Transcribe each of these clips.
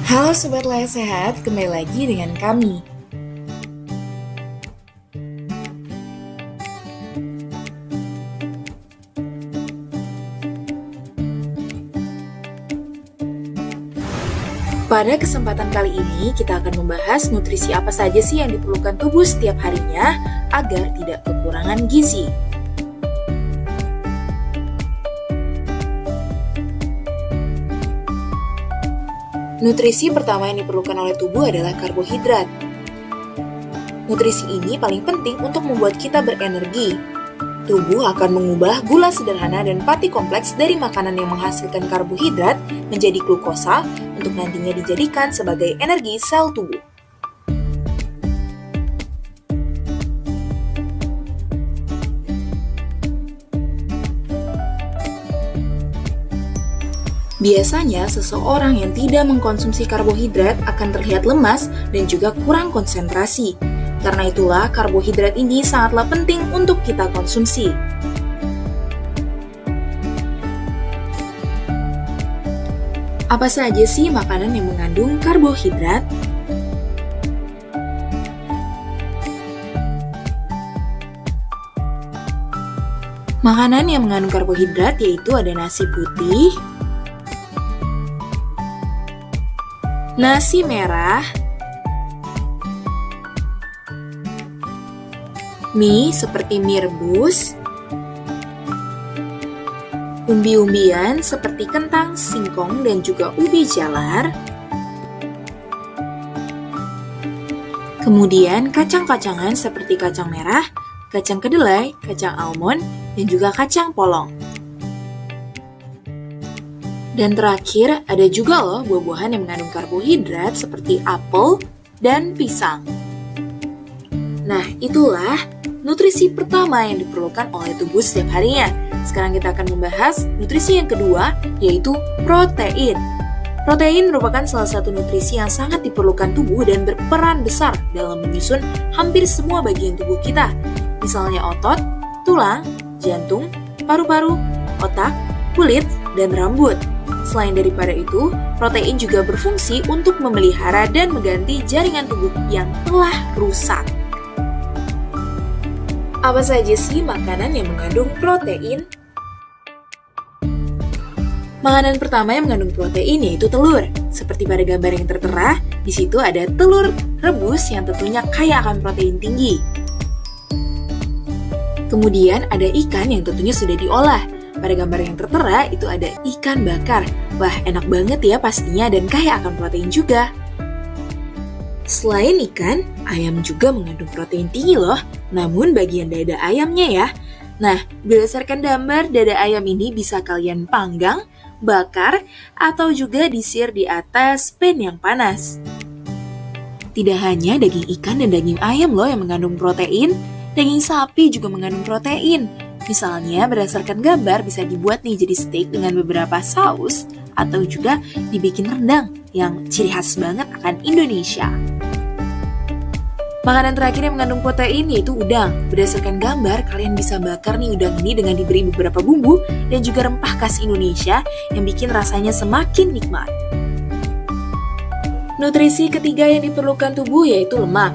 Halo Sobat Layar Sehat, kembali lagi dengan kami. Pada kesempatan kali ini, kita akan membahas nutrisi apa saja sih yang diperlukan tubuh setiap harinya agar tidak kekurangan gizi. Nutrisi pertama yang diperlukan oleh tubuh adalah karbohidrat. Nutrisi ini paling penting untuk membuat kita berenergi. Tubuh akan mengubah gula sederhana dan pati kompleks dari makanan yang menghasilkan karbohidrat menjadi glukosa untuk nantinya dijadikan sebagai energi sel tubuh. Biasanya, seseorang yang tidak mengkonsumsi karbohidrat akan terlihat lemas dan juga kurang konsentrasi. Karena itulah, karbohidrat ini sangatlah penting untuk kita konsumsi. Apa saja sih makanan yang mengandung karbohidrat? Makanan yang mengandung karbohidrat yaitu ada nasi putih, nasi merah, mie seperti mie rebus, umbi-umbian seperti kentang, singkong, dan juga ubi jalar, kemudian kacang-kacangan seperti kacang merah, kacang kedelai, kacang almond, dan juga kacang polong. Dan terakhir, ada juga loh buah-buahan yang mengandung karbohidrat seperti apel dan pisang. Nah, itulah nutrisi pertama yang diperlukan oleh tubuh setiap harinya. Sekarang kita akan membahas nutrisi yang kedua, yaitu protein. Protein merupakan salah satu nutrisi yang sangat diperlukan tubuh dan berperan besar dalam menyusun hampir semua bagian tubuh kita. Misalnya otot, tulang, jantung, paru-paru, otak, kulit, dan rambut. Selain daripada itu, protein juga berfungsi untuk memelihara dan mengganti jaringan tubuh yang telah rusak. Apa saja sih makanan yang mengandung protein? Makanan pertama yang mengandung protein yaitu telur. Seperti pada gambar yang tertera, di situ ada telur rebus yang tentunya kaya akan protein tinggi. Kemudian ada ikan yang tentunya sudah diolah. Pada gambar yang tertera itu ada ikan bakar. Wah, enak banget ya pastinya dan kaya akan protein juga. Selain ikan, ayam juga mengandung protein tinggi loh. Namun bagian dada ayamnya ya. Nah, berdasarkan gambar, dada ayam ini bisa kalian panggang, bakar, atau juga disir di atas pan yang panas. Tidak hanya daging ikan dan daging ayam loh yang mengandung protein, daging sapi juga mengandung protein. Misalnya, berdasarkan gambar bisa dibuat nih jadi steak dengan beberapa saus, atau juga dibikin rendang yang ciri khas banget akan Indonesia. Makanan terakhir yang mengandung protein yaitu udang. Berdasarkan gambar, kalian bisa bakar nih udang ini dengan diberi beberapa bumbu dan juga rempah khas Indonesia yang bikin rasanya semakin nikmat. Nutrisi ketiga yang diperlukan tubuh yaitu lemak.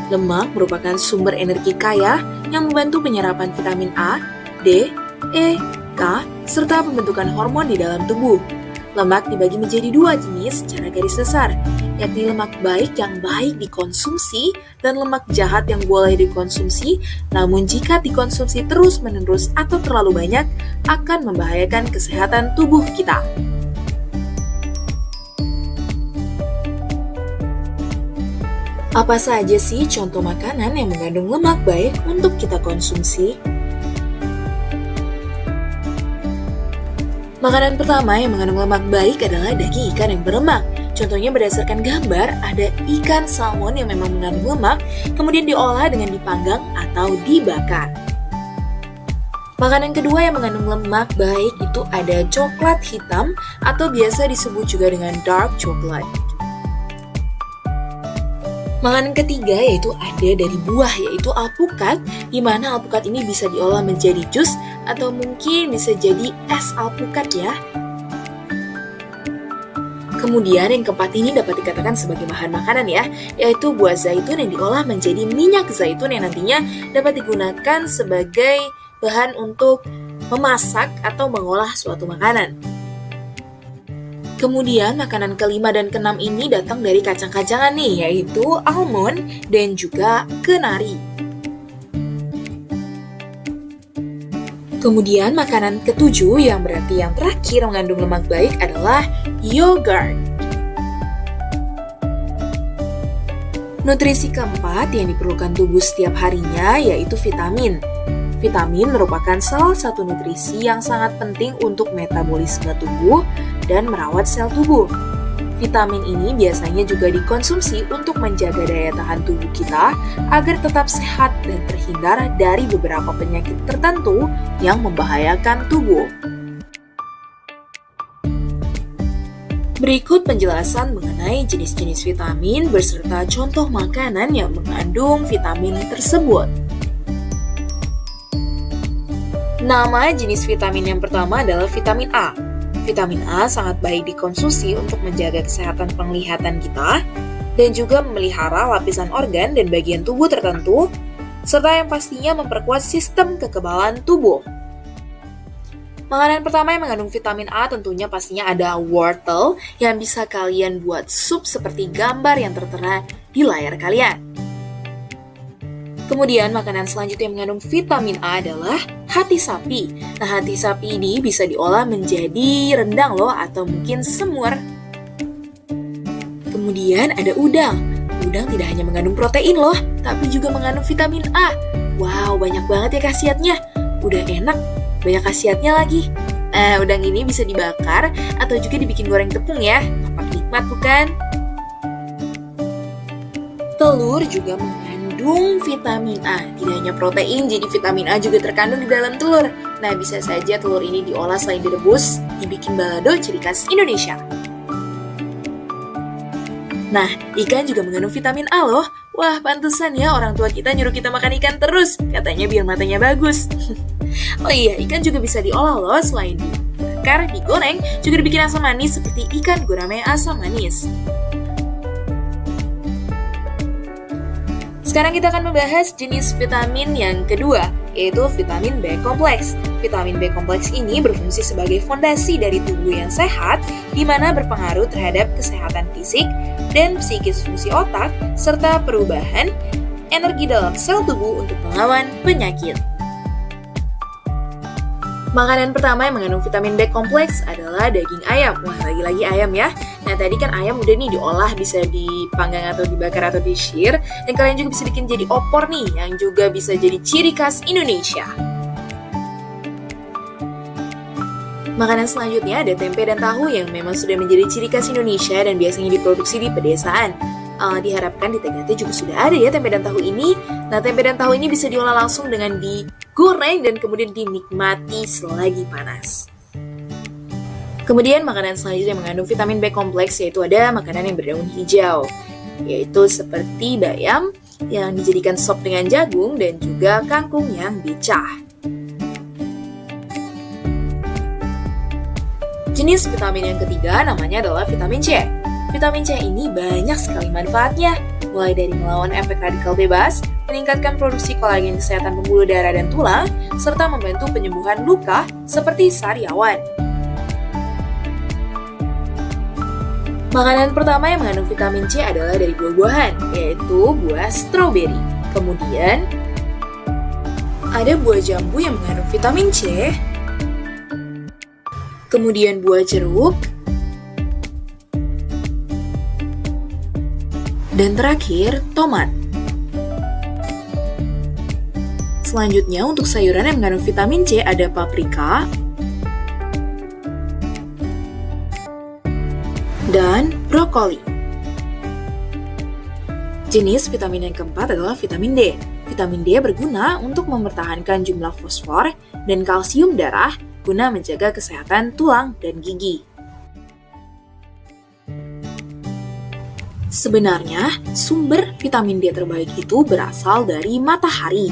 Lemak merupakan sumber energi kaya yang membantu penyerapan vitamin A, D, E, K, serta pembentukan hormon di dalam tubuh. Lemak dibagi menjadi dua jenis secara garis besar, yakni lemak baik yang baik dikonsumsi dan lemak jahat yang boleh dikonsumsi, namun jika dikonsumsi terus-menerus atau terlalu banyak akan membahayakan kesehatan tubuh kita. Apa saja sih contoh makanan yang mengandung lemak baik untuk kita konsumsi? Makanan pertama yang mengandung lemak baik adalah daging ikan yang berlemak. Contohnya berdasarkan gambar, ada ikan salmon yang memang mengandung lemak, kemudian diolah dengan dipanggang atau dibakar. Makanan kedua yang mengandung lemak baik itu ada coklat hitam atau biasa disebut juga dengan dark chocolate. Makanan ketiga yaitu ada dari buah, yaitu alpukat, di mana alpukat ini bisa diolah menjadi jus atau mungkin bisa jadi es alpukat ya. Kemudian yang keempat ini dapat dikatakan sebagai bahan makanan ya, yaitu buah zaitun yang diolah menjadi minyak zaitun yang nantinya dapat digunakan sebagai bahan untuk memasak atau mengolah suatu makanan. Kemudian makanan kelima dan keenam ini datang dari kacang-kacangan nih, yaitu almond dan juga kenari. Kemudian makanan ketujuh yang berarti yang terakhir mengandung lemak baik adalah yogurt. Nutrisi keempat yang diperlukan tubuh setiap harinya yaitu vitamin. Vitamin merupakan salah satu nutrisi yang sangat penting untuk metabolisme tubuh dan merawat sel tubuh. Vitamin ini biasanya juga dikonsumsi untuk menjaga daya tahan tubuh kita agar tetap sehat dan terhindar dari beberapa penyakit tertentu yang membahayakan tubuh. Berikut penjelasan mengenai jenis-jenis vitamin beserta contoh makanan yang mengandung vitamin tersebut. Nama jenis vitamin yang pertama adalah vitamin A. Vitamin A sangat baik dikonsumsi untuk menjaga kesehatan penglihatan kita dan juga memelihara lapisan organ dan bagian tubuh tertentu, serta yang pastinya memperkuat sistem kekebalan tubuh. Makanan pertama yang mengandung vitamin A tentunya pastinya ada wortel yang bisa kalian buat sup seperti gambar yang tertera di layar kalian. Kemudian makanan selanjutnya yang mengandung vitamin A adalah hati sapi. Nah, hati sapi ini bisa diolah menjadi rendang loh atau mungkin semur. Kemudian ada udang. Udang tidak hanya mengandung protein loh, tapi juga mengandung vitamin A. Wow, banyak banget ya khasiatnya. Udah enak, banyak khasiatnya lagi. Nah, udang ini bisa dibakar atau juga dibikin goreng tepung ya. Tampak nikmat bukan? Telur juga mengandung vitamin A. Tidak hanya protein, jadi vitamin A juga terkandung di dalam telur. Nah, bisa saja telur ini diolah selain direbus, dibikin balado ciri khas Indonesia. Nah, ikan juga mengandung vitamin A loh. Wah, pantesan ya orang tua kita nyuruh kita makan ikan terus. Katanya biar matanya bagus. Oh iya, ikan juga bisa diolah loh. Selain dibakar, digoreng, juga dibikin asam manis seperti ikan gurame asam manis. Sekarang kita akan membahas jenis vitamin yang kedua, yaitu vitamin B kompleks. Vitamin B kompleks ini berfungsi sebagai fondasi dari tubuh yang sehat, di mana berpengaruh terhadap kesehatan fisik dan psikis fungsi otak, serta perubahan energi dalam sel tubuh untuk melawan penyakit. Makanan pertama yang mengandung vitamin B kompleks adalah daging ayam. Wah, lagi-lagi ayam ya. Nah, tadi kan ayam udah nih diolah, bisa dipanggang atau dibakar atau di-shir. Dan kalian juga bisa bikin jadi opor nih, yang juga bisa jadi ciri khas Indonesia. Makanan selanjutnya ada tempe dan tahu yang memang sudah menjadi ciri khas Indonesia dan biasanya diproduksi di pedesaan. Diharapkan di Ternate juga sudah ada ya tempe dan tahu ini. Nah, tempe dan tahu ini bisa diolah langsung dengan digoreng dan kemudian dinikmati selagi panas. Kemudian makanan selanjutnya yang mengandung vitamin B kompleks yaitu ada makanan yang berdaun hijau, yaitu seperti bayam yang dijadikan sop dengan jagung dan juga kangkung yang dicah. Jenis vitamin yang ketiga namanya adalah vitamin C. Vitamin C ini banyak sekali manfaatnya, mulai dari melawan efek radikal bebas, meningkatkan produksi kolagen kesehatan pembuluh darah dan tulang, serta membantu penyembuhan luka seperti sariawan. Makanan pertama yang mengandung vitamin C adalah dari buah-buahan, yaitu buah stroberi. Kemudian, ada buah jambu yang mengandung vitamin C, kemudian buah jeruk, dan terakhir, tomat. Selanjutnya, untuk sayuran yang mengandung vitamin C ada paprika dan brokoli. Jenis vitamin yang keempat adalah vitamin D. Vitamin D berguna untuk mempertahankan jumlah fosfor dan kalsium darah guna menjaga kesehatan tulang dan gigi. Sebenarnya, sumber vitamin D terbaik itu berasal dari matahari.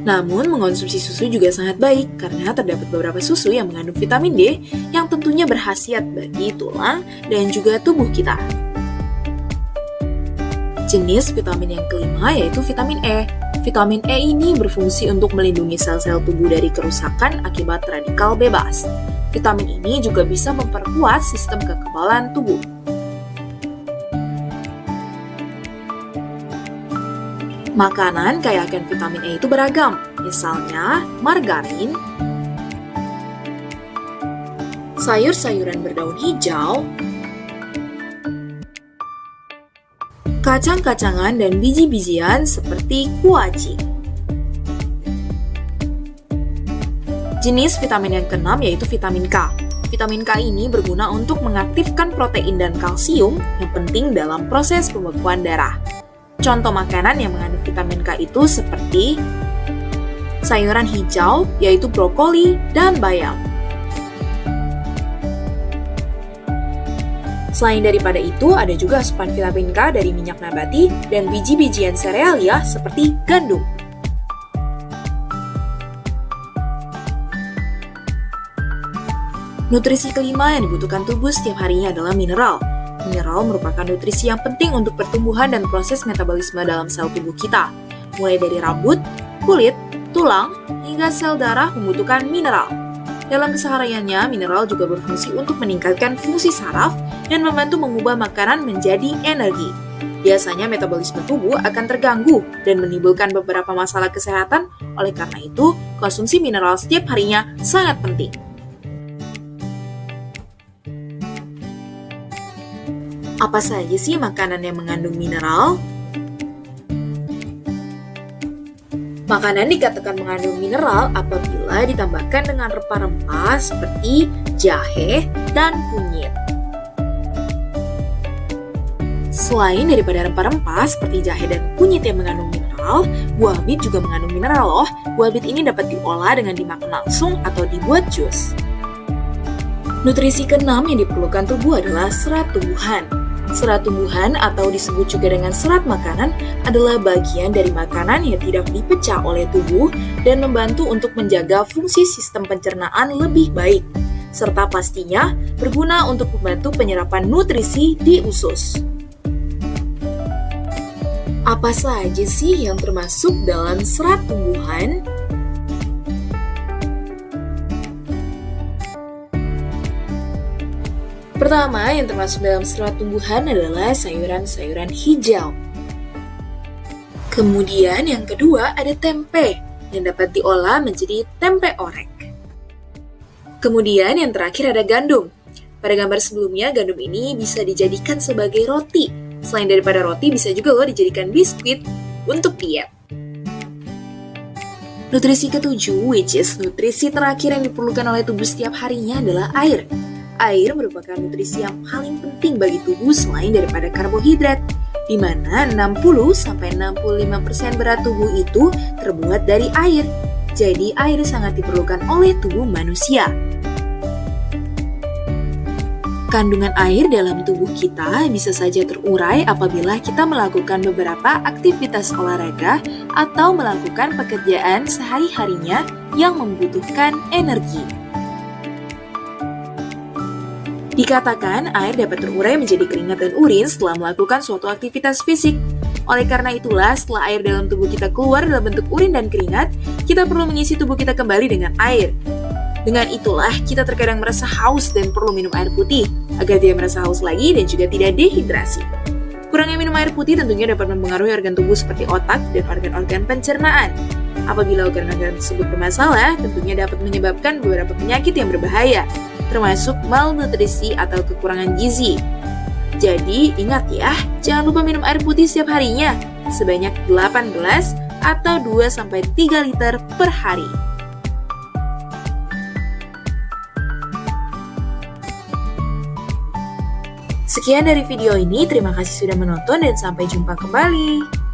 Namun, mengonsumsi susu juga sangat baik karena terdapat beberapa susu yang mengandung vitamin D yang tentunya berkhasiat bagi tulang dan juga tubuh kita. Jenis vitamin yang kelima yaitu vitamin E. Vitamin E ini berfungsi untuk melindungi sel-sel tubuh dari kerusakan akibat radikal bebas. Vitamin ini juga bisa memperkuat sistem kekebalan tubuh. Makanan kaya akan vitamin E itu beragam, misalnya margarin, sayur-sayuran berdaun hijau, kacang-kacangan dan biji-bijian seperti kuaci. Jenis vitamin yang keenam yaitu vitamin K. Vitamin K ini berguna untuk mengaktifkan protein dan kalsium yang penting dalam proses pembekuan darah. Contoh makanan yang mengandung vitamin K itu seperti sayuran hijau yaitu brokoli dan bayam. Selain daripada itu, ada juga asupan vitamin K dari minyak nabati dan biji-bijian serealia seperti gandum. Nutrisi kelima yang dibutuhkan tubuh setiap harinya adalah mineral. Mineral merupakan nutrisi yang penting untuk pertumbuhan dan proses metabolisme dalam sel tubuh kita. Mulai dari rambut, kulit, tulang, hingga sel darah membutuhkan mineral. Dalam kesehariannya, mineral juga berfungsi untuk meningkatkan fungsi saraf dan membantu mengubah makanan menjadi energi. Biasanya metabolisme tubuh akan terganggu dan menimbulkan beberapa masalah kesehatan, oleh karena itu, konsumsi mineral setiap harinya sangat penting. Apa saja sih makanan yang mengandung mineral? Makanan dikatakan mengandung mineral apabila ditambahkan dengan rempah-rempah seperti jahe dan kunyit. Selain daripada rempah-rempah seperti jahe dan kunyit yang mengandung mineral, buah bit juga mengandung mineral loh. Buah bit ini dapat diolah dengan dimakan langsung atau dibuat jus. Nutrisi keenam yang diperlukan tubuh adalah serat tumbuhan. Serat tumbuhan atau disebut juga dengan serat makanan adalah bagian dari makanan yang tidak dipecah oleh tubuh dan membantu untuk menjaga fungsi sistem pencernaan lebih baik, serta pastinya berguna untuk membantu penyerapan nutrisi di usus. Apa saja sih yang termasuk dalam serat tumbuhan? Pertama, yang termasuk dalam serat tumbuhan adalah sayuran-sayuran hijau. Kemudian yang kedua ada tempe, yang dapat diolah menjadi tempe orek. Kemudian yang terakhir ada gandum. Pada gambar sebelumnya, gandum ini bisa dijadikan sebagai roti. Selain daripada roti, bisa juga loh dijadikan biskuit untuk diet. Nutrisi ketujuh, which is nutrisi terakhir yang diperlukan oleh tubuh setiap harinya adalah air. Air merupakan nutrisi yang paling penting bagi tubuh selain daripada karbohidrat, di mana 60-65% berat tubuh itu terbuat dari air. Jadi air sangat diperlukan oleh tubuh manusia. Kandungan air dalam tubuh kita bisa saja terurai apabila kita melakukan beberapa aktivitas olahraga atau melakukan pekerjaan sehari-harinya yang membutuhkan energi. Dikatakan air dapat terurai menjadi keringat dan urin setelah melakukan suatu aktivitas fisik. Oleh karena itulah, setelah air dalam tubuh kita keluar dalam bentuk urin dan keringat, kita perlu mengisi tubuh kita kembali dengan air. Dengan itulah, kita terkadang merasa haus dan perlu minum air putih, agar tidak merasa haus lagi dan juga tidak dehidrasi. Kurangnya minum air putih tentunya dapat mempengaruhi organ tubuh seperti otak dan organ-organ pencernaan. Apabila organ-organ tersebut bermasalah, tentunya dapat menyebabkan beberapa penyakit yang berbahaya, termasuk malnutrisi atau kekurangan gizi. Jadi, ingat ya, jangan lupa minum air putih setiap harinya, sebanyak 8 gelas atau 2-3 liter per hari. Sekian dari video ini, terima kasih sudah menonton dan sampai jumpa kembali.